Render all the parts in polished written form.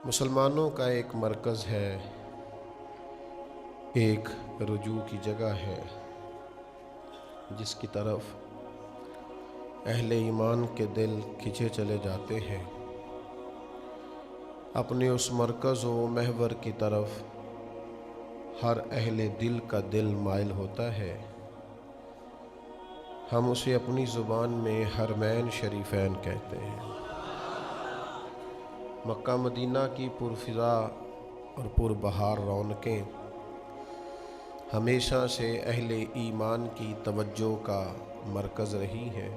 مسلمانوں کا ایک مرکز ہے، ایک رجوع کی جگہ ہے جس کی طرف اہل ایمان کے دل کھنچے چلے جاتے ہیں۔ اپنے اس مرکز و محور کی طرف ہر اہل دل کا دل مائل ہوتا ہے۔ ہم اسے اپنی زبان میں حرمین شریفین کہتے ہیں۔ مکہ مدینہ کی پرفضا اور پربہار رونقیں ہمیشہ سے اہل ایمان کی توجہ کا مرکز رہی ہیں۔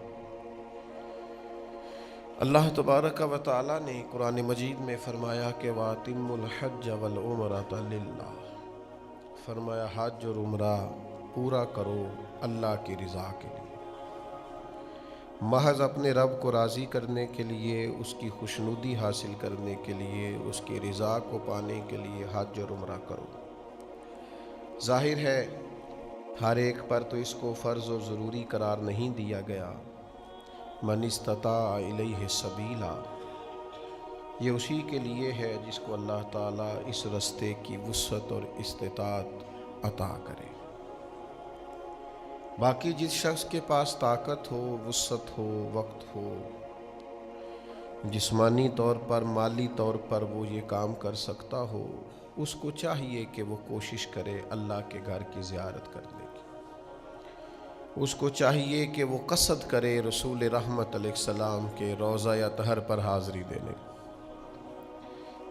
اللہ تبارک و تعالی نے قرآن مجید میں فرمایا کہ وَأَتِمُّوا الْحَجَّ وَالْعُمْرَةَ لِلَّهِ، فرمایا حج اور عمرہ پورا کرو اللہ کی رضا کے لیے، محض اپنے رب کو راضی کرنے کے لیے، اس کی خوشنودی حاصل کرنے کے لیے، اس کی رضا کو پانے کے لیے حج اور عمرہ کرو۔ ظاہر ہے ہر ایک پر تو اس کو فرض و ضروری قرار نہیں دیا گیا۔ من استطاع الیہ سبیلا، یہ اسی کے لیے ہے جس کو اللہ تعالیٰ اس رستے کی وسعت اور استطاعت عطا کرے۔ باقی جس شخص کے پاس طاقت ہو، وسعت ہو، وقت ہو، جسمانی طور پر، مالی طور پر وہ یہ کام کر سکتا ہو، اس کو چاہیے کہ وہ کوشش کرے اللہ کے گھر کی زیارت کرنے کی۔ اس کو چاہیے کہ وہ قصد کرے رسول رحمت علیہ السلام کے روضہ اطہر پر حاضری دینے،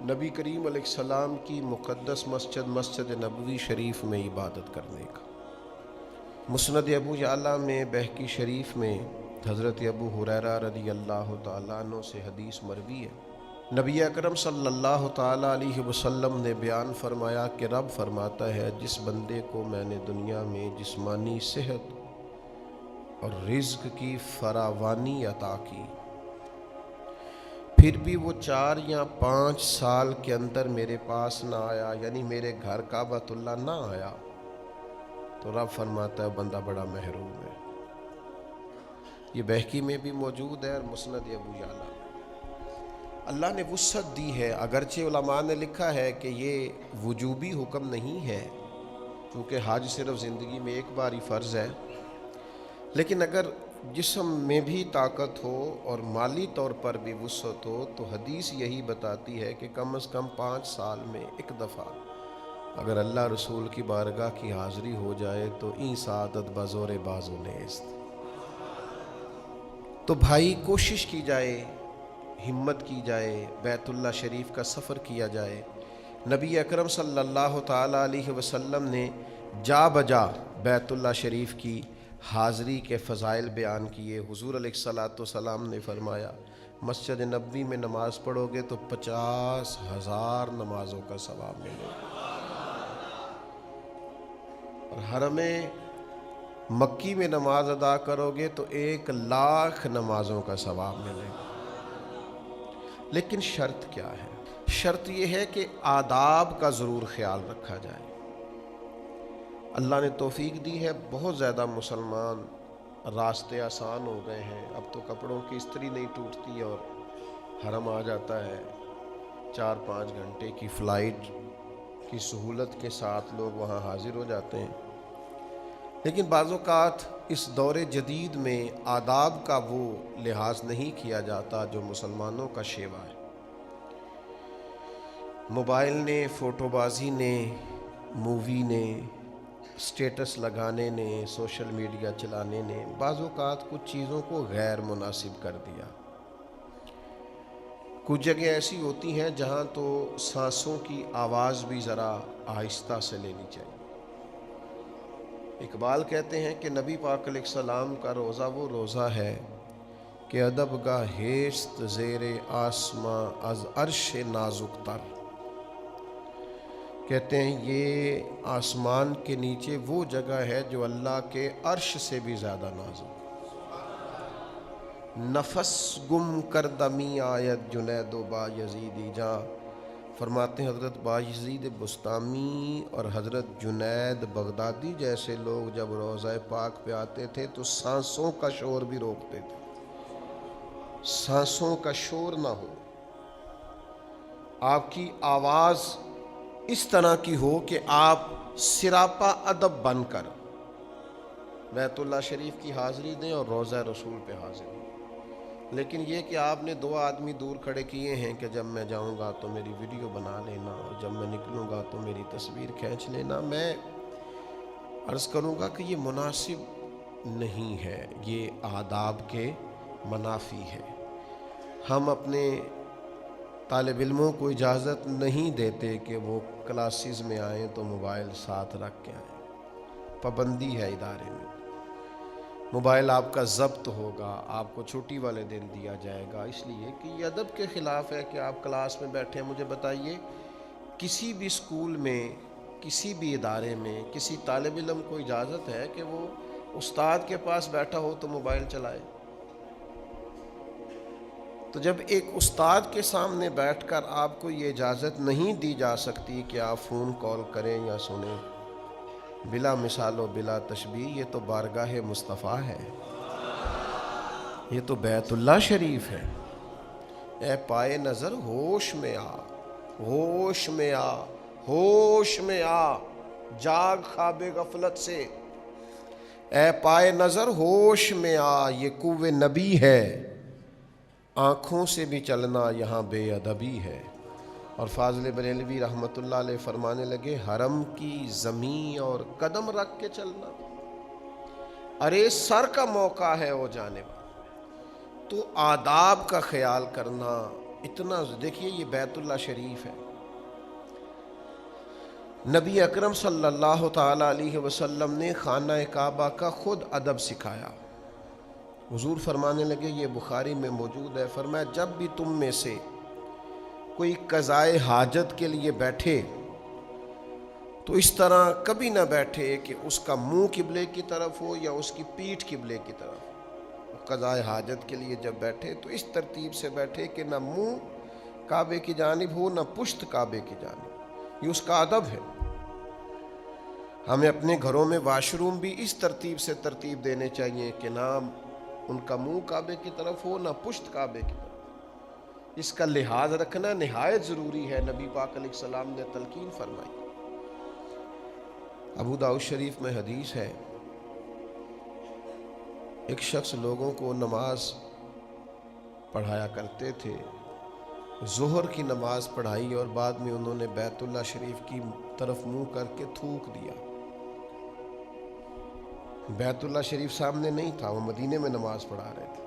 نبی کریم علیہ السلام کی مقدس مسجد نبوی شریف میں عبادت کرنے کا۔ مسند ابو یعلا میں بہقی شریف میں حضرت ابو ہریرہ رضی اللہ تعالیٰ عنہ سے حدیث مروی ہے۔ نبی اکرم صلی اللہ تعالیٰ علیہ وسلم نے بیان فرمایا کہ رب فرماتا ہے، جس بندے کو میں نے دنیا میں جسمانی صحت اور رزق کی فراوانی عطا کی، پھر بھی وہ 4 یا 5 سال کے اندر میرے پاس نہ آیا، یعنی میرے گھر کعبۃ اللہ نہ آیا، تو رب فرماتا ہے بندہ بڑا محروم ہے۔ یہ بہقی میں بھی موجود ہے اور مسند ابو یعلا میں۔ اللہ نے وسعت دی ہے، اگرچہ علماء نے لکھا ہے کہ یہ وجوبی حکم نہیں ہے، کیونکہ حج صرف زندگی میں ایک بار ہی فرض ہے، لیکن اگر جسم میں بھی طاقت ہو اور مالی طور پر بھی وسعت ہو تو حدیث یہی بتاتی ہے کہ کم از کم 5 سال میں ایک دفعہ اگر اللہ رسول کی بارگاہ کی حاضری ہو جائے تو این سعادت بزور بازو نیست۔ تو بھائی کوشش کی جائے، ہمت کی جائے، بیت اللہ شریف کا سفر کیا جائے۔ نبی اکرم صلی اللہ تعالیٰ علیہ وسلم نے جا بجا بیت اللہ شریف کی حاضری کے فضائل بیان کیے۔ حضور علیہ السلام نے فرمایا، مسجد نبوی میں نماز پڑھو گے تو 50,000 نمازوں کا ثواب ملے گا، اور حرم مکی میں نماز ادا کرو گے تو 1,00,000 نمازوں کا ثواب ملے گا۔ لیکن شرط کیا ہے؟ شرط یہ ہے کہ آداب کا ضرور خیال رکھا جائے۔ اللہ نے توفیق دی ہے، بہت زیادہ مسلمان راستے آسان ہو گئے ہیں، اب تو کپڑوں کی استری نہیں ٹوٹتی اور حرم آ جاتا ہے، 4-5 گھنٹے کی فلائٹ کی سہولت کے ساتھ لوگ وہاں حاضر ہو جاتے ہیں۔ لیکن بعض اوقات اس دور جدید میں آداب کا وہ لحاظ نہیں کیا جاتا جو مسلمانوں کا شیوا ہے۔ موبائل نے، فوٹو بازی نے، مووی نے، سٹیٹس لگانے نے، سوشل میڈیا چلانے نے بعض اوقات کچھ چیزوں کو غیر مناسب کر دیا۔ کچھ جگہ ایسی ہوتی ہیں جہاں تو سانسوں کی آواز بھی ذرا آہستہ سے لینی چاہیے۔ اقبال کہتے ہیں کہ نبی پاک علیہ السلام کا روزہ وہ روزہ ہے کہ ادب گاہ ہیست زیر آسماں از عرش نازک تر، کہتے ہیں یہ آسمان کے نیچے وہ جگہ ہے جو اللہ کے عرش سے بھی زیادہ نازک۔ نفس گم کردمی آیت جنید و با یزیدی جاں، فرماتے ہیں حضرت بایزید بستامی اور حضرت جنید بغدادی جیسے لوگ جب روضہ پاک پہ آتے تھے تو سانسوں کا شور بھی روکتے تھے، سانسوں کا شور نہ ہو۔ آپ کی آواز اس طرح کی ہو کہ آپ سراپا ادب بن کر بیت اللہ شریف کی حاضری دیں اور روضہ رسول پہ حاضر ہوں. لیکن یہ کہ آپ نے 2 آدمی دور کھڑے کیے ہیں کہ جب میں جاؤں گا تو میری ویڈیو بنا لینا اور جب میں نکلوں گا تو میری تصویر کھینچ لینا، میں عرض کروں گا کہ یہ مناسب نہیں ہے، یہ آداب کے منافی ہے. ہم اپنے طالب علموں کو اجازت نہیں دیتے کہ وہ کلاسز میں آئیں تو موبائل ساتھ رکھ کے آئیں. پابندی ہے ادارے میں، موبائل آپ کا ضبط ہوگا، آپ کو چھٹی والے دن دیا جائے گا، اس لیے کہ یہ ادب کے خلاف ہے کہ آپ کلاس میں بیٹھے ہیں. مجھے بتائیے کسی بھی اسکول میں، کسی بھی ادارے میں کسی طالب علم کو اجازت ہے کہ وہ استاد کے پاس بیٹھا ہو تو موبائل چلائے؟ تو جب ایک استاد کے سامنے بیٹھ کر آپ کو یہ اجازت نہیں دی جا سکتی کہ آپ فون کال کریں یا سنیں، بلا مثال و بلا تشبیہ، یہ تو بارگاہ مصطفیٰ ہے، یہ تو بیت اللہ شریف ہے. اے پائے نظر ہوش میں آ، ہوش میں آ، ہوش میں آ، جاگ خواب غفلت سے. اے پائے نظر ہوش میں آ، یہ کوہ نبی ہے، آنکھوں سے بھی چلنا یہاں بے ادبی ہے. اور فاضل بریلوی رحمۃ اللہ علیہ فرمانے لگے، حرم کی زمین اور قدم رکھ کے چلنا، ارے سر کا موقع ہے وہ جانے والا. تو آداب کا خیال کرنا اتنا، دیکھیے یہ بیت اللہ شریف ہے. نبی اکرم صلی اللہ تعالی علیہ وسلم نے خانہ کعبہ کا خود ادب سکھایا. حضور فرمانے لگے، یہ بخاری میں موجود ہے، فرمایا جب بھی تم میں سے کوئی قضائے حاجت کے لیے بیٹھے تو اس طرح کبھی نہ بیٹھے کہ اس کا منہ قبلے کی طرف ہو یا اس کی پیٹھ قبلے کی طرف. قضائے حاجت کے لیے جب بیٹھے تو اس ترتیب سے بیٹھے کہ نہ منہ کعبے کی جانب ہو نہ پشت کعبے کی جانب. یہ اس کا ادب ہے. ہمیں اپنے گھروں میں واش روم بھی اس ترتیب سے ترتیب دینے چاہیے کہ نہ ان کا منہ کعبے کی طرف ہو نہ پشت کعبے کی طرف. اس کا لحاظ رکھنا نہایت ضروری ہے، نبی پاک علیہ السلام نے تلقین فرمائی. ابو داؤد شریف میں حدیث ہے، ایک شخص لوگوں کو نماز پڑھایا کرتے تھے. ظہر کی نماز پڑھائی اور بعد میں انہوں نے بیت اللہ شریف کی طرف منہ کر کے تھوک دیا. بیت اللہ شریف سامنے نہیں تھا، وہ مدینے میں نماز پڑھا رہے تھے،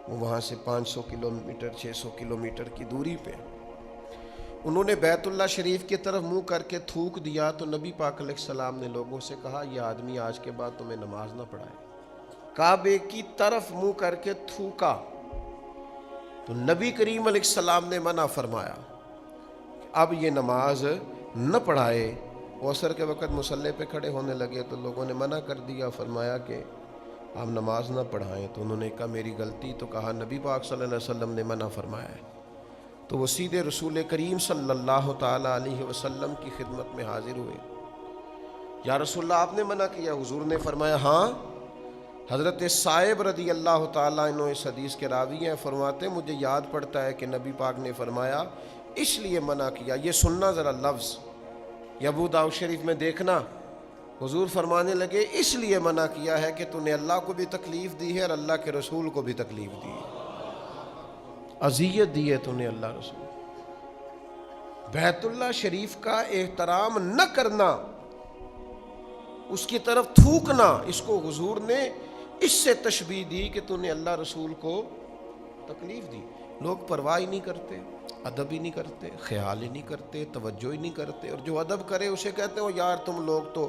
وہ وہاں سے 500 کلومیٹر 600 کلومیٹر کی دوری پہ. انہوں نے بیت اللہ شریف کی طرف منہ کر کے تھوک دیا تو نبی پاک علیہ السلام نے لوگوں سے کہا، یہ آدمی آج کے بعد تمہیں نماز نہ پڑھائے. کعبے کی طرف منہ کر کے تھوکا تو نبی کریم علیہ السلام نے منع فرمایا، اب یہ نماز نہ پڑھائے. عصر کے وقت مصلی پہ کھڑے ہونے لگے تو لوگوں نے منع کر دیا، فرمایا کہ آپ نماز نہ پڑھائیں. تو انہوں نے کہا میری غلطی. تو کہا نبی پاک صلی اللہ علیہ وسلم نے منع فرمایا ہے. تو وہ سیدھے رسول کریم صلی اللہ تعالی علیہ وسلم کی خدمت میں حاضر ہوئے. یا رسول اللہ آپ نے منع کیا؟ حضور نے فرمایا ہاں. حضرت صائب رضی اللہ تعالیٰ عنہ اس حدیث کے راوی ہیں، فرماتے مجھے یاد پڑتا ہے کہ نبی پاک نے فرمایا اس لیے منع کیا. یہ سننا ذرا لفظ، یہ ابو داؤد شریف میں دیکھنا. حضور فرمانے لگے اس لیے منع کیا ہے کہ تو نے اللہ کو بھی تکلیف دی ہے اور اللہ کے رسول کو بھی تکلیف دی ہے، اذیت دی ہے تو نے اللہ رسول. بیت اللہ شریف کا احترام نہ کرنا، اس کی طرف تھوکنا، اس کو حضور نے اس سے تشبیہ دی کہ تو نے اللہ رسول کو تکلیف دی. لوگ پرواہ ہی نہیں کرتے، ادب ہی نہیں کرتے، خیال ہی نہیں کرتے، توجہ ہی نہیں کرتے. اور جو ادب کرے اسے کہتے ہو یار تم لوگ تو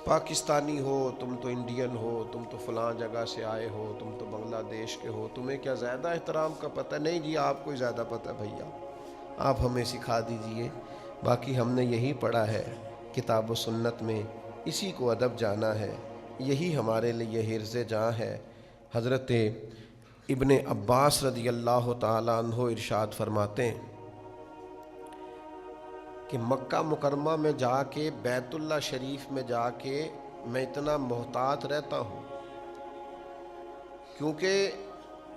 پاکستانی ہو، تم تو انڈین ہو، تم تو فلاں جگہ سے آئے ہو، تم تو بنگلہ دیش کے ہو، تمہیں کیا زیادہ احترام کا پتہ؟ نہیں جی آپ کو ہی زیادہ پتہ بھیا، آپ ہمیں سکھا دیجئے. باقی ہم نے یہی پڑھا ہے کتاب و سنت میں، اسی کو ادب جانا ہے، یہی ہمارے لیے حرز جاں ہے. حضرت ابن عباس رضی اللہ تعالیٰ عنہ ارشاد فرماتے ہیں کہ مکہ مکرمہ میں جا کے، بیت اللہ شریف میں جا کے میں اتنا محتاط رہتا ہوں کیونکہ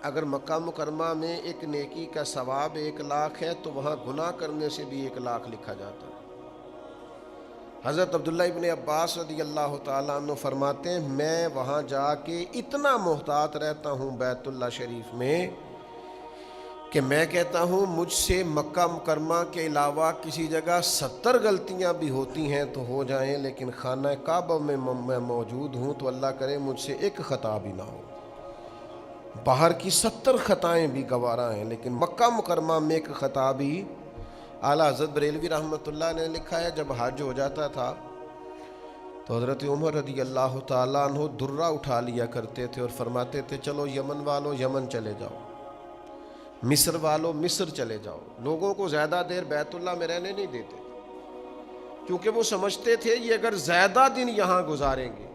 اگر مکہ مکرمہ میں ایک نیکی کا ثواب 1,00,000 ہے تو وہاں گناہ کرنے سے بھی 1,00,000 لکھا جاتا ہے۔ حضرت عبداللہ ابن عباس رضی اللہ تعالیٰ عنہ فرماتے ہیں میں وہاں جا کے اتنا محتاط رہتا ہوں بیت اللہ شریف میں کہ میں کہتا ہوں مجھ سے مکہ مکرمہ کے علاوہ کسی جگہ 70 غلطیاں بھی ہوتی ہیں تو ہو جائیں، لیکن خانہ کعبہ میں میں موجود ہوں تو اللہ کرے مجھ سے ایک خطا بھی نہ ہو۔ باہر کی 70 خطائیں بھی گوارا ہیں، لیکن مکہ مکرمہ میں ایک خطا بھی۔ اعلیٰ حضرت بریلوی رحمۃ اللہ نے لکھا ہے جب حج ہو جاتا تھا تو حضرت عمر رضی اللہ تعالیٰ عنہ درہ اٹھا لیا کرتے تھے اور فرماتے تھے چلو یمن والو یمن چلے جاؤ، مصر والو مصر چلے جاؤ۔ لوگوں کو زیادہ دیر بیت اللہ میں رہنے نہیں دیتے کیونکہ وہ سمجھتے تھے یہ اگر زیادہ دن یہاں گزاریں گے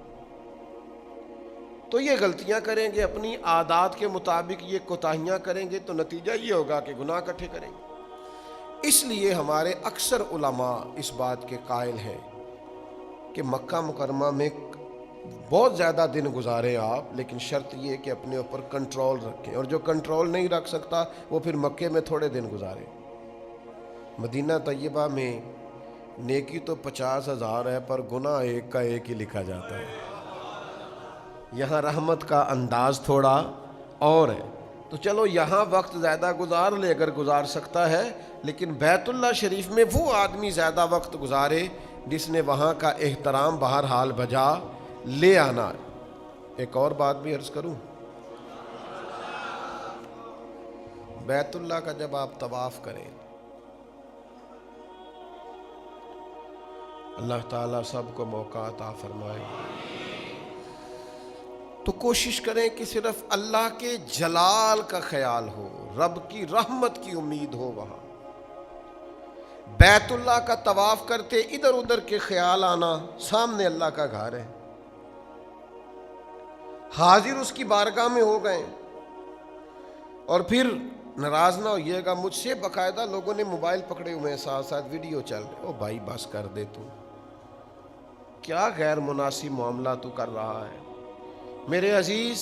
تو یہ غلطیاں کریں گے، اپنی عادات کے مطابق یہ کوتاہیاں کریں گے تو نتیجہ یہ ہوگا کہ گناہ اکٹھے کریں گے۔ اس لیے ہمارے اکثر علماء اس بات کے قائل ہیں کہ مکہ مکرمہ میں بہت زیادہ دن گزاریں آپ، لیکن شرط یہ کہ اپنے اوپر کنٹرول رکھیں، اور جو کنٹرول نہیں رکھ سکتا وہ پھر مکے میں تھوڑے دن گزارے۔ مدینہ طیبہ میں نیکی تو 50,000 ہے پر گناہ ایک کا ایک ہی لکھا جاتا ہے۔ یہاں رحمت کا انداز تھوڑا اور ہے، تو چلو یہاں وقت زیادہ گزار لے اگر گزار سکتا ہے، لیکن بیت اللہ شریف میں وہ آدمی زیادہ وقت گزارے جس نے وہاں کا احترام بہرحال بجا لے آنا۔ ایک اور بات بھی عرض کروں، بیت اللہ کا جب آپ طواف کریں، اللہ تعالیٰ سب کو موقع عطا فرمائے، تو کوشش کریں کہ صرف اللہ کے جلال کا خیال ہو، رب کی رحمت کی امید ہو۔ وہاں بیت اللہ کا طواف کرتے ادھر ادھر کے خیال آنا، سامنے اللہ کا گھر ہے، حاضر اس کی بارگاہ میں ہو گئے، اور پھر ناراض نہ ہوئیے گا، مجھ سے باقاعدہ لوگوں نے موبائل پکڑے ہوئے ہیں، ساتھ ساتھ ویڈیو چل رہے، او بھائی بس کر دے، تو کیا غیر مناسب معاملہ تو کر رہا ہے۔ میرے عزیز،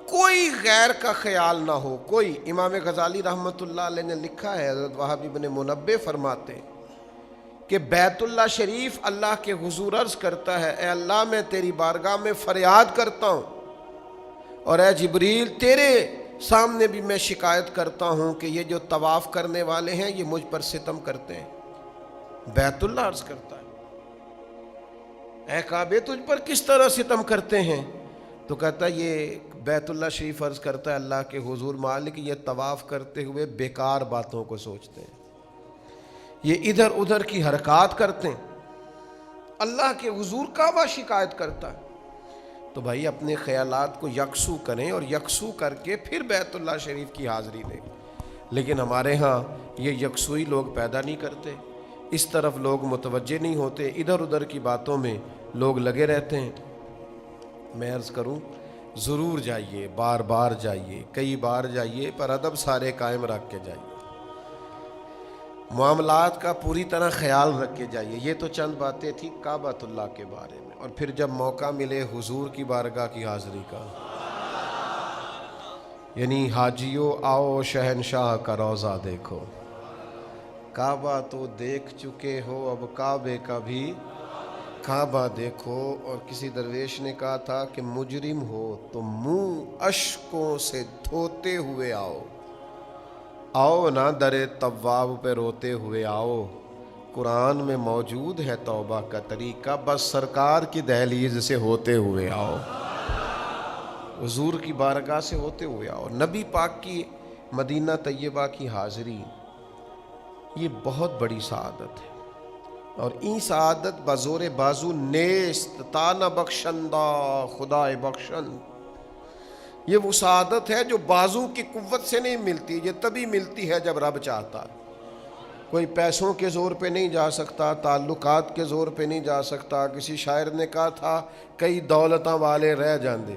کوئی غیر کا خیال نہ ہو، کوئی۔ امام غزالی رحمۃ اللہ علیہ نے لکھا ہے، حضرت وہب ابن منبہ فرماتے کہ بیت اللہ شریف اللہ کے حضور عرض کرتا ہے اے اللہ میں تیری بارگاہ میں فریاد کرتا ہوں، اور اے جبریل تیرے سامنے بھی میں شکایت کرتا ہوں کہ یہ جو طواف کرنے والے ہیں یہ مجھ پر ستم کرتے ہیں۔ بیت اللہ عرض کرتا ہے اے کعبے تجھ پر کس طرح ستم کرتے ہیں؟ تو کہتا ہے یہ بیت اللہ شریف عرض کرتا ہے اللہ کے حضور مالک یہ طواف کرتے ہوئے بیکار باتوں کو سوچتے ہیں، یہ ادھر ادھر کی حرکات کرتے ہیں، اللہ کے حضور کعبہ شکایت کرتا ہے۔ تو بھائی اپنے خیالات کو یکسو کریں اور یکسو کر کے پھر بیت اللہ شریف کی حاضری دیں، لیکن ہمارے ہاں یہ یکسوئی لوگ پیدا نہیں کرتے، اس طرف لوگ متوجہ نہیں ہوتے، ادھر ادھر کی باتوں میں لوگ لگے رہتے ہیں۔ میں عرض کروں ضرور جائیے، بار بار جائیے، کئی بار جائیے، پر ادب سارے قائم رکھ کے جائیے، معاملات کا پوری طرح خیال رکھ کے جائیے۔ یہ تو چند باتیں تھیں کعبۃ اللہ کے بارے میں، اور پھر جب موقع ملے حضور کی بارگاہ کی حاضری کا، یعنی حاجیوں آؤ شہنشاہ کا روضہ دیکھو، کعبہ تو دیکھ چکے ہو اب کعبے کا بھی کعبہ دیکھو۔ اور کسی درویش نے کہا تھا کہ مجرم ہو تو منہ اشکوں سے دھوتے ہوئے آؤ، آؤ نہ در تواب پہ روتے ہوئے آؤ، قرآن میں موجود ہے توبہ کا طریقہ، بس سرکار کی دہلیز سے ہوتے ہوئے آؤ، حضور کی بارگاہ سے ہوتے ہوئے آؤ۔ نبی پاک کی مدینہ طیبہ کی حاضری یہ بہت بڑی سعادت ہے، اور این سعادت بزور بازو نیست تا نہ بخشندہ خدا بخشند۔ یہ وہ سعادت ہے جو بازو کی قوت سے نہیں ملتی، یہ تبھی ملتی ہے جب رب چاہتا ہے۔ کوئی پیسوں کے زور پہ نہیں جا سکتا، تعلقات کے زور پہ نہیں جا سکتا۔ کسی شاعر نے کہا تھا کئی دولتاں والے رہ جاندے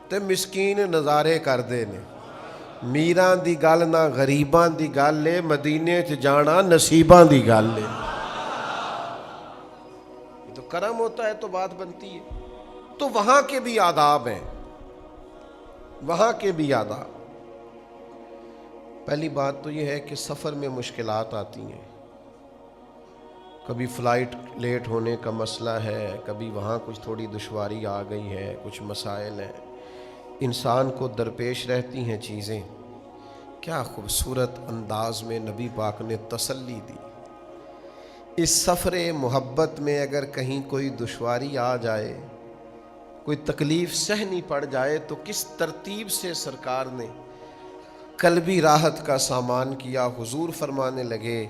تے مسکین نظارے کر دے نے، میراں دی گل نہ غریباں دی گل لے، مدینے چ جانا نصیباں دی گل لے۔ یہ تو کرم ہوتا ہے تو بات بنتی ہے۔ تو وہاں کے بھی آداب ہیں، وہاں کے بھی آداب۔ پہلی بات تو یہ ہے کہ سفر میں مشکلات آتی ہیں، کبھی فلائٹ لیٹ ہونے کا مسئلہ ہے، کبھی وہاں کچھ تھوڑی دشواری آ گئی ہے، کچھ مسائل ہیں، انسان کو درپیش رہتی ہیں چیزیں۔ کیا خوبصورت انداز میں نبی پاک نے تسلی دی۔ اس سفر محبت میں اگر کہیں کوئی دشواری آ جائے، کوئی تکلیف سہنی پڑ جائے، تو کس ترتیب سے سرکار نے قلبی راحت کا سامان کیا۔ حضور فرمانے لگے،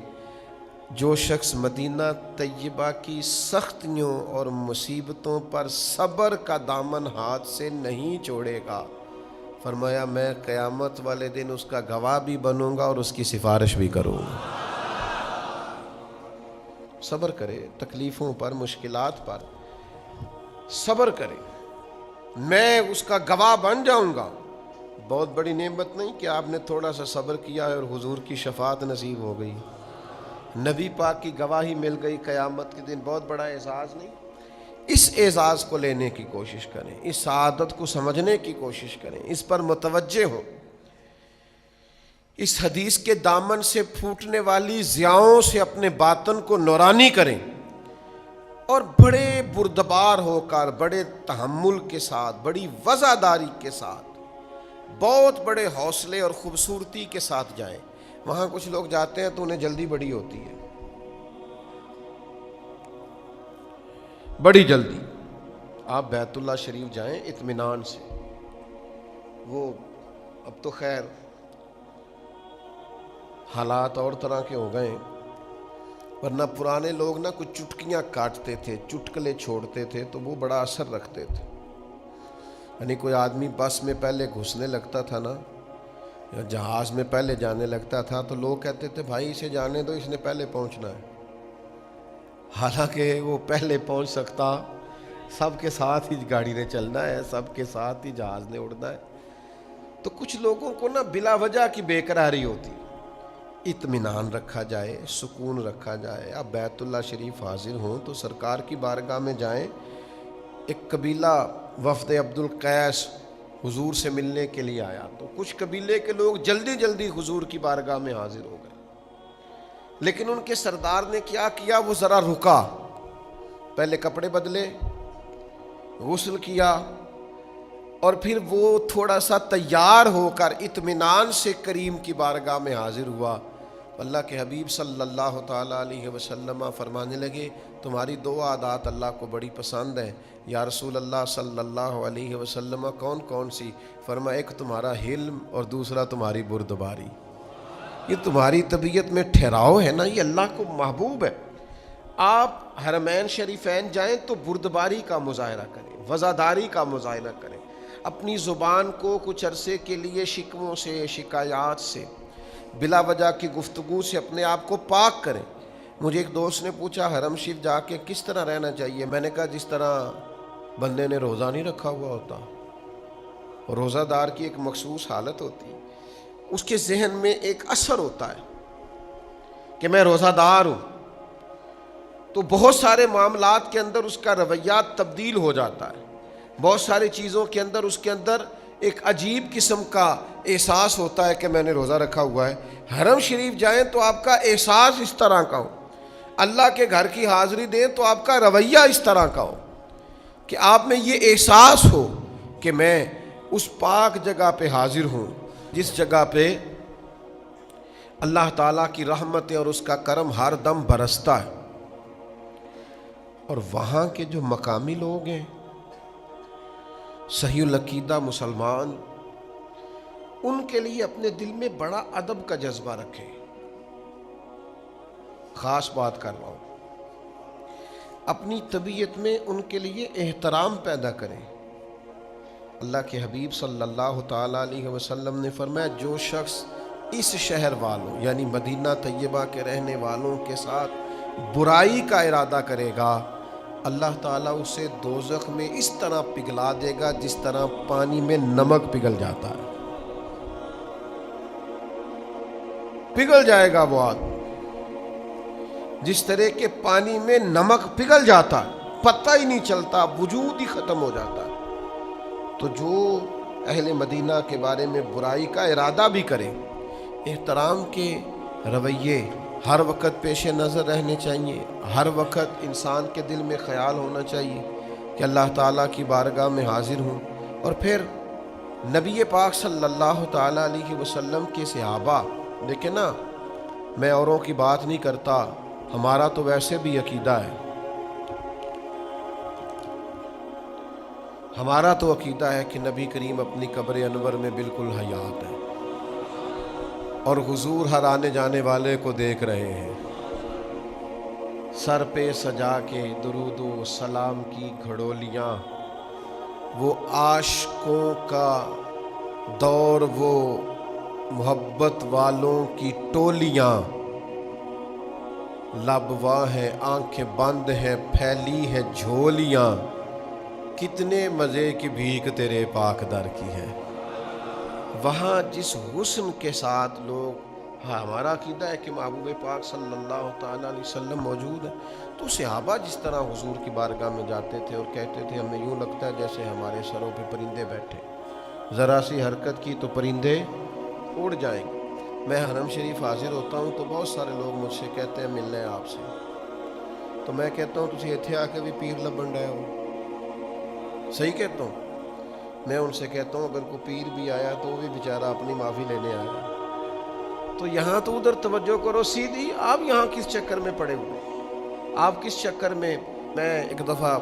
جو شخص مدینہ طیبہ کی سختیوں اور مصیبتوں پر صبر کا دامن ہاتھ سے نہیں چھوڑے گا، فرمایا میں قیامت والے دن اس کا گواہ بھی بنوں گا اور اس کی سفارش بھی کروں گا۔ صبر کرے تکلیفوں پر، مشکلات پر صبر کرے، میں اس کا گواہ بن جاؤں گا۔ بہت بڑی نعمت نہیں کہ آپ نے تھوڑا سا صبر کیا اور حضور کی شفاعت نصیب ہو گئی، نبی پاک کی گواہی مل گئی قیامت کے دن۔ بہت بڑا اعزاز نہیں؟ اس اعزاز کو لینے کی کوشش کریں، اس سعادت کو سمجھنے کی کوشش کریں، اس پر متوجہ ہوں۔ اس حدیث کے دامن سے پھوٹنے والی ضیاؤں سے اپنے باطن کو نورانی کریں، اور بڑے بردبار ہو کر، بڑے تحمل کے ساتھ، بڑی وفاداری کے ساتھ، بہت بڑے حوصلے اور خوبصورتی کے ساتھ جائیں۔ وہاں کچھ لوگ جاتے ہیں تو انہیں جلدی بڑی ہوتی ہے، بڑی جلدی۔ آپ بیت اللہ شریف جائیں اطمینان سے۔ وہ اب تو خیر حالات اور طرح کے ہو گئے، ورنہ پرانے لوگ نا کچھ چٹکیاں کاٹتے تھے، چٹکلے چھوڑتے تھے تو وہ بڑا اثر رکھتے تھے۔ یعنی کوئی آدمی بس میں پہلے گھسنے لگتا تھا نا، یا جہاز میں پہلے جانے لگتا تھا، تو لوگ کہتے تھے بھائی اسے جانے دو، اس نے پہلے پہنچنا ہے۔ حالانکہ وہ پہلے پہنچ سکتا، سب کے ساتھ ہی گاڑی نے چلنا ہے، سب کے ساتھ ہی جہاز نے اڑنا ہے۔ تو کچھ لوگوں کو نا بلا وجہ کی بے قراری ہوتی۔ اطمینان رکھا جائے، سکون رکھا جائے۔ اب بیت اللہ شریف حاضر ہوں تو سرکار کی بارگاہ میں جائیں۔ ایک قبیلہ وفد عبد القیس حضور سے ملنے کے لیے آیا، تو کچھ قبیلے کے لوگ جلدی جلدی حضور کی بارگاہ میں حاضر ہو گئے، لیکن ان کے سردار نے کیا کیا، وہ ذرا رکا، پہلے کپڑے بدلے، غسل کیا، اور پھر وہ تھوڑا سا تیار ہو کر اطمینان سے کریم کی بارگاہ میں حاضر ہوا۔ اللہ کے حبیب صلی اللہ تعالیٰ علیہ وسلم فرمانے لگے، تمہاری دو عادات اللہ کو بڑی پسند ہیں۔ یا رسول اللہ صلی اللہ علیہ وسلم کون کون سی؟ فرمایا ایک تمہارا حلم اور دوسرا تمہاری بردباری۔ یہ تمہاری طبیعت میں ٹھہراؤ ہے نا، یہ اللہ کو محبوب ہے۔ آپ حرمین شریفین جائیں تو بردباری کا مظاہرہ کریں، وفاداری کا مظاہرہ کریں، اپنی زبان کو کچھ عرصے کے لیے شکووں سے، شکایات سے، بلا وجہ کی گفتگو سے اپنے آپ کو پاک کریں۔ مجھے ایک دوست نے پوچھا حرم شریف جا کے کس طرح رہنا چاہیے؟ میں نے کہا جس طرح بندے نے روزہ نہیں رکھا ہوا ہوتا۔ روزہ دار کی ایک مخصوص حالت ہوتی ہے، اس کے ذہن میں ایک اثر ہوتا ہے کہ میں روزہ دار ہوں، تو بہت سارے معاملات کے اندر اس کا رویات تبدیل ہو جاتا ہے، بہت ساری چیزوں کے اندر اس کے اندر ایک عجیب قسم کا احساس ہوتا ہے کہ میں نے روزہ رکھا ہوا ہے۔ حرم شریف جائیں تو آپ کا احساس اس طرح کا ہو، اللہ کے گھر کی حاضری دیں تو آپ کا رویہ اس طرح کا ہو کہ آپ میں یہ احساس ہو کہ میں اس پاک جگہ پہ حاضر ہوں جس جگہ پہ اللہ تعالیٰ کی رحمت اور اس کا کرم ہر دم برستا ہے۔ اور وہاں کے جو مقامی لوگ ہیں، صحیح العقیدہ مسلمان، ان کے لیے اپنے دل میں بڑا ادب کا جذبہ رکھیں۔ خاص بات کر رہا ہوں، اپنی طبیعت میں ان کے لیے احترام پیدا کریں۔ اللہ کے حبیب صلی اللہ تعالیٰ علیہ وسلم نے فرمایا، جو شخص اس شہر والوں یعنی مدینہ طیبہ کے رہنے والوں کے ساتھ برائی کا ارادہ کرے گا، اللہ تعالیٰ اسے دوزخ میں اس طرح پگھلا دے گا جس طرح پانی میں نمک پگھل جاتا ہے، پگھل جائے گا وہ آدمی، جس طرح کے پانی میں نمک پگھل جاتا ہے، پتہ ہی نہیں چلتا، وجود ہی ختم ہو جاتا ہے۔ تو جو اہل مدینہ کے بارے میں برائی کا ارادہ بھی کرے، احترام کے رویے ہر وقت پیش نظر رہنے چاہیے۔ ہر وقت انسان کے دل میں خیال ہونا چاہیے کہ اللہ تعالیٰ کی بارگاہ میں حاضر ہوں۔ اور پھر نبی پاک صلی اللہ تعالیٰ علیہ وسلم کے صحابہ، دیکھیں نا، میں اوروں کی بات نہیں کرتا، ہمارا تو ویسے بھی عقیدہ ہے، ہمارا تو عقیدہ ہے کہ نبی کریم اپنی قبر انور میں بالکل حیات ہے، اور حضور ہر آنے جانے والے کو دیکھ رہے ہیں۔ سر پہ سجا کے درود و سلام کی گھڑولیاں، وہ عاشقوں کا دور، وہ محبت والوں کی ٹولیاں، لب واں ہیں آنکھیں بند ہیں پھیلی ہے جھولیاں، کتنے مزے کی بھیک تیرے پاک در کی ہے۔ وہاں جس حسن کے ساتھ لوگ، ہمارا عقیدہ ہے کہ محبوب پاک صلی اللہ تعالیٰ علیہ وسلم موجود ہے، تو صحابہ جس طرح حضور کی بارگاہ میں جاتے تھے اور کہتے تھے ہمیں یوں لگتا ہے جیسے ہمارے سروں پہ پرندے بیٹھے، ذرا سی حرکت کی تو پرندے اڑ جائیں گے۔ میں حرم شریف حاضر ہوتا ہوں تو بہت سارے لوگ مجھ سے کہتے ہیں ملنا ہے آپ سے، تو میں کہتا ہوں تجھے اتھے آ کے بھی پیر لبن رہے ہو، صحیح کہتا ہوں۔ میں ان سے کہتا ہوں اگر کوئی پیر بھی آیا تو وہ بھی بیچارہ اپنی معافی لینے آیا، تو یہاں تو ادھر توجہ کرو سیدھی، آپ یہاں کس چکر میں پڑے ہوئے، آپ کس چکر میں۔ میں ایک دفعہ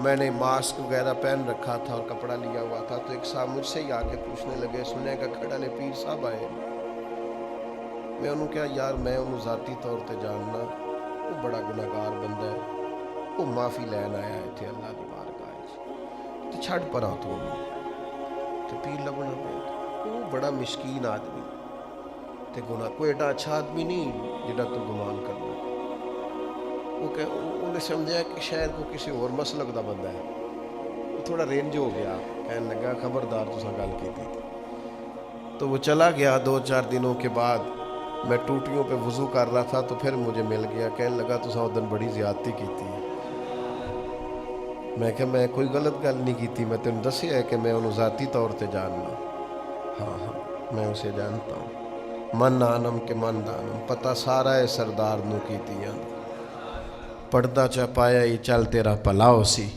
میں نے ماسک وغیرہ پہن رکھا تھا اور کپڑا لیا ہوا تھا، تو ایک صاحب مجھ سے ہی آ کے پوچھنے لگے، سنے کا کھڑا لے پیر صاحب آئے۔ میں انہوں کہا یار میں انہوں ذاتی طور تے جاننا، وہ بڑا گناہگار بندہ ہے، وہ معافی لین آیا ہے تھے اللہ کی بارگاہ وچ، تو چھڑ پر آ تو تے پیر لبنا پہ، وہ بڑا مسکین آدمی تے گناہ، کوئی ایڈا اچھا آدمی نہیں جڑا تو گمان کرنا۔ انہیں سمجھا کہ شاید کو کسی اور مسلک دا بندہ ہے، وہ تھوڑا رینج ہو گیا، کہنے لگا خبردار تساں گل کیتی تھی۔ تو وہ چلا گیا۔ 2-4 دنوں کے بعد میں ٹوٹیوں پہ وضو کر رہا تھا تو پھر مجھے مل گیا، کہنے لگا تساں ادھر بڑی زیادتی کیتی ہے۔ میں کہا میں کوئی غلط گل نہیں کیتی، میں تینوں دسیا ہے کہ میں انہوں ذاتی طور تے جاننا۔ ہاں میں اسے جانتا ہوں، من آنم کے من دانم، پتہ سارا ہے سردار نو کیتیاں، پردہ چپایا ہی چل تیرا پلا ہو سی۔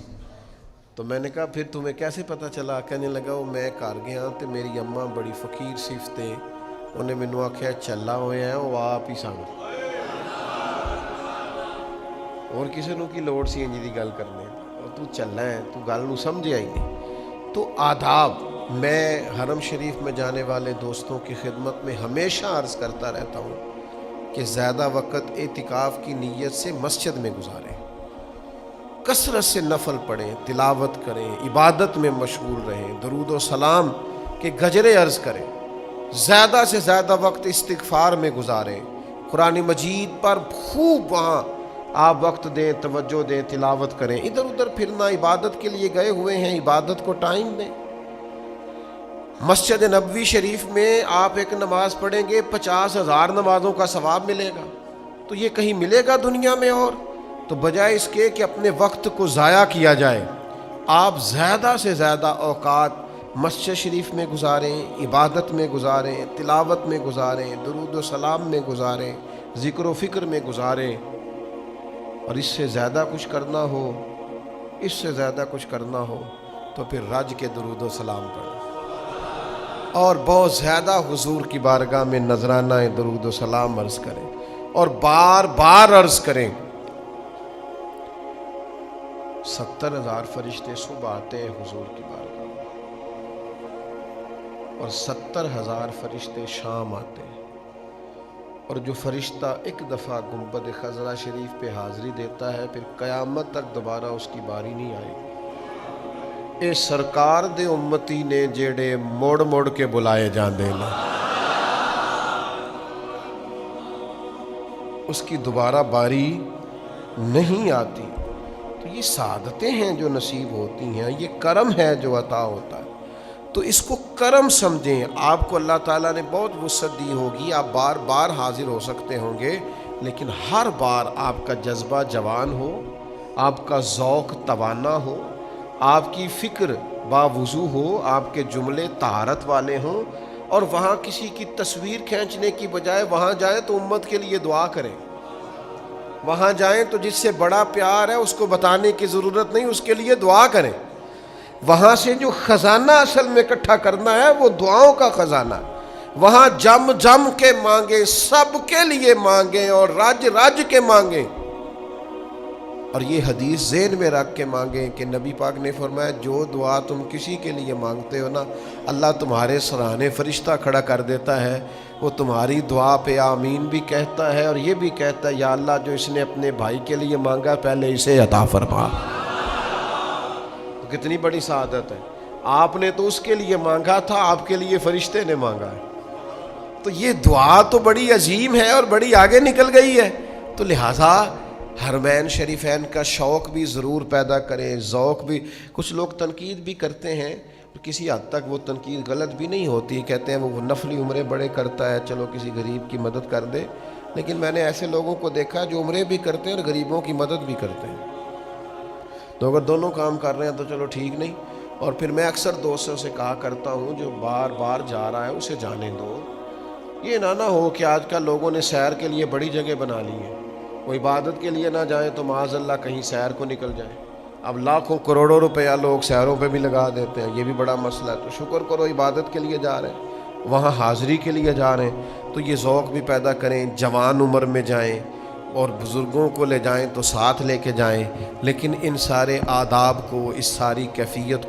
تو میں نے کہا پھر تمہیں کیسے پتہ چلا؟ کہنے لگا وہ میں گھر گیا تو میری اماں بڑی فقیر صفتے، انہیں مینوں آکھیا چلا ہوئے ہیں وہ آپ ہی سن، اور کسی نو کی لوڑ سی انجی دی گل کرنے، اور تو چلا ہے، تو گل نو سمجھے ہی نہیں۔ تو آداب میں حرم شریف میں جانے والے دوستوں کی خدمت میں ہمیشہ عرض کرتا رہتا ہوں کہ زیادہ وقت اعتکاف کی نیت سے مسجد میں گزاریں، کثرت سے نفل پڑھیں، تلاوت کریں، عبادت میں مشغول رہیں، درود و سلام کے گجرے عرض کریں، زیادہ سے زیادہ وقت استغفار میں گزاریں، قرآن مجید پر خوب وہاں آپ وقت دیں، توجہ دیں، تلاوت کریں۔ ادھر ادھر پھرنا، عبادت کے لیے گئے ہوئے ہیں، عبادت کو ٹائم دیں۔ مسجد نبوی شریف میں آپ ایک نماز پڑھیں گے 50,000 نمازوں کا ثواب ملے گا، تو یہ کہیں ملے گا دنیا میں؟ اور تو بجائے اس کے کہ اپنے وقت کو ضائع کیا جائے، آپ زیادہ سے زیادہ اوقات مسجد شریف میں گزاریں، عبادت میں گزاریں، تلاوت میں گزاریں، درود و سلام میں گزاریں، ذکر و فکر میں گزاریں۔ اور اس سے زیادہ کچھ کرنا ہو، اس سے زیادہ کچھ کرنا ہو تو پھر رج کے درود و سلام پڑھیں، اور بہت زیادہ حضور کی بارگاہ میں نذرانہ درود و سلام عرض کریں، اور بار بار عرض کریں۔ 70,000 فرشتے صبح آتے ہیں حضور کی بارگاہ میں، اور 70,000 فرشتے شام آتے ہیں، اور جو فرشتہ ایک دفعہ گنبد خضرا شریف پہ حاضری دیتا ہے پھر قیامت تک دوبارہ اس کی باری نہیں آئے گی۔ اے سرکار دے امتی نے جیڑے موڑ موڑ کے بلائے جاندے نا، اس کی دوبارہ باری نہیں آتی۔ تو یہ سعادتیں ہیں جو نصیب ہوتی ہیں، یہ کرم ہے جو عطا ہوتا ہے، تو اس کو کرم سمجھیں۔ آپ کو اللہ تعالیٰ نے بہت وسعت دی ہوگی، آپ بار بار حاضر ہو سکتے ہوں گے، لیکن ہر بار آپ کا جذبہ جوان ہو، آپ کا ذوق توانا ہو، آپ کی فکر باوضو ہو، آپ کے جملے طہارت والے ہوں، اور وہاں کسی کی تصویر کھینچنے کی بجائے وہاں جائیں تو امت کے لیے دعا کریں، وہاں جائیں تو جس سے بڑا پیار ہے اس کو بتانے کی ضرورت نہیں، اس کے لیے دعا کریں۔ وہاں سے جو خزانہ اصل میں اکٹھا کرنا ہے وہ دعاؤں کا خزانہ، وہاں جم جم کے مانگیں، سب کے لیے مانگیں اور رج رج کے مانگیں، اور یہ حدیث ذہن میں رکھ کے مانگیں کہ نبی پاک نے فرمایا جو دعا تم کسی کے لیے مانگتے ہو نا، اللہ تمہارے سرانے فرشتہ کھڑا کر دیتا ہے، وہ تمہاری دعا پہ آمین بھی کہتا ہے، اور یہ بھی کہتا ہے یا اللہ جو اس نے اپنے بھائی کے لیے مانگا پہلے اسے عطا فرما۔ کتنی بڑی سعادت ہے، آپ نے تو اس کے لیے مانگا تھا، آپ کے لیے فرشتے نے مانگا ہے، تو یہ دعا تو بڑی عظیم ہے اور بڑی آگے نکل گئی ہے۔ تو لہٰذا حرمین شریفین کا شوق بھی ضرور پیدا کریں، ذوق بھی۔ کچھ لوگ تنقید بھی کرتے ہیں، کسی حد تک وہ تنقید غلط بھی نہیں ہوتی، کہتے ہیں وہ نفلی عمرے بڑے کرتا ہے، چلو کسی غریب کی مدد کر دے، لیکن میں نے ایسے لوگوں کو دیکھا جو عمرے بھی کرتے ہیں اور غریبوں کی مدد بھی کرتے ہیں، تو اگر دونوں کام کر رہے ہیں تو چلو ٹھیک نہیں۔ اور پھر میں اکثر دوستوں سے کہا کرتا ہوں جو بار بار جا رہا ہے اسے جانے دو، یہ نہ ہو کہ آج کل لوگوں نے سیر کے لیے بڑی جگہ بنا لی ہے، وہ عبادت کے لیے نہ جائیں تو معاذ اللہ کہیں سیر کو نکل جائیں۔ اب لاکھوں کروڑوں روپیہ لوگ سیروں پہ بھی لگا دیتے ہیں، یہ بھی بڑا مسئلہ ہے۔ تو شکر کرو عبادت کے لیے جا رہے ہیں، وہاں حاضری کے لیے جا رہے ہیں، تو یہ ذوق بھی پیدا کریں، جوان عمر میں جائیں اور بزرگوں کو لے جائیں تو ساتھ لے کے جائیں، لیکن ان سارے آداب کو، اس ساری کیفیت